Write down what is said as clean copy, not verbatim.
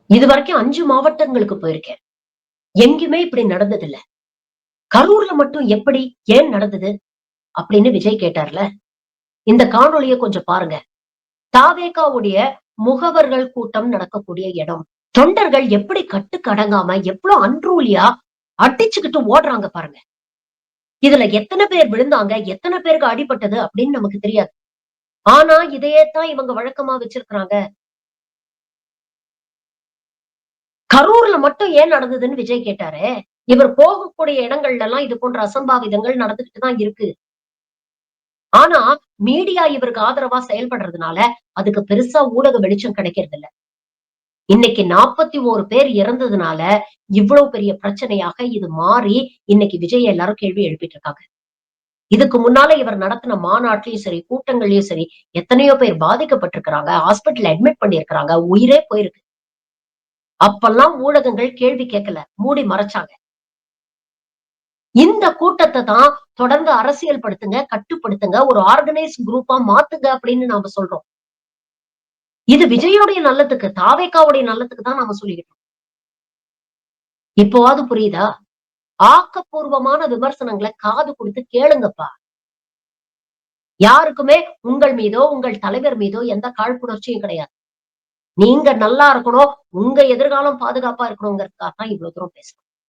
இது வரைக்கும் 5 மாவட்டங்களுக்கு போயிருக்கேன். எங்கேயுமே இப்படி நடந்தது இல்ல. கரூர்ல மட்டும் எப்படி? ஏன் நடந்தது? அப்படின்னு விஜய் கேட்டார்ல. இந்த காணொளிய கொஞ்சம் பாருங்க. தாவேகாவுடைய முகவர்கள் கூட்டம் நடக்கக்கூடிய இடம். தொண்டர்கள் எப்படி கட்டுக்கு அடங்காம எவ்ளோ அன்ரூலியா அடிச்சுக்கிட்டு ஓடுறாங்க பாருங்க. இதுல எத்தன பேர் விழுந்தாங்க? எத்தன பேருக்கு அடிபட்டது அப்படின்னு நமக்கு தெரியாது. ஆனா இதையே தான் இவங்க வழக்கமா வச்சிருக்கிறாங்க. கரூர்ல மட்டும் ஏன் நடந்ததுன்னு விஜய் கேட்டாரே. இவர் போகக்கூடிய இடங்கள்ல எல்லாம் இது போன்ற அசம்பாவிதங்கள் நடந்துகிட்டு தான் இருக்கு. ஆனா மீடியா இவருக்கு ஆதரவா செயல்படுறதுனால அதுக்கு பெருசா ஊடக வெளிச்சம் கிடைக்கிறது இல்ல. இன்னைக்கு 41 பேர் இறந்ததுனால இவ்வளவு பெரிய பிரச்சனையாக இது மாறி இன்னைக்கு விஜய் எல்லாரும் கேள்வி எழுப்பிட்டு இருக்காங்க. இதுக்கு முன்னால இவர் நடத்தின மாநாட்டிலயும் சரி, கூட்டங்கள்லயும் சரி, எத்தனையோ பேர் பாதிக்கப்பட்டிருக்கிறாங்க. ஹாஸ்பிட்டல்ல அட்மிட் பண்ணியிருக்கிறாங்க. உயிரே போயிருக்கு. அப்பல்லாம் ஊடகங்கள் கேள்வி கேட்கல. மூடி மறைச்சாங்க. இந்த கூட்டத்த தான் தொடர்ந்து அரசியல் படுத்துங்க, கட்டுப்படுத்துங்க, ஒரு ஆர்கனைஸ்ட் குரூப்பா மாத்துங்க அப்படின்னு நாம சொல்றோம். இது விஜயோடைய நல்லதுக்கு, தாவேகாவுடைய நல்லதுக்கு தான் நாம சொல்லிக்கிட்டு இருக்கோம். இப்போவாது புரியுதா? ஆக்கப்பூர்வமான விமர்சனங்கள காது குடுத்து கேளுங்கப்பா. யாருக்குமே உங்கள் மீதோ, உங்கள் தலைவர் மீதோ எந்த காழ்ப்புணர்ச்சியும் கிடையாது. நீங்க நல்லா இருக்கணும், உங்க எதிர்காலம் பாதுகாப்பா இருக்கணும்ங்கறதுக்காக தான் இவ்வளவு தூரம் பேசுறோம்.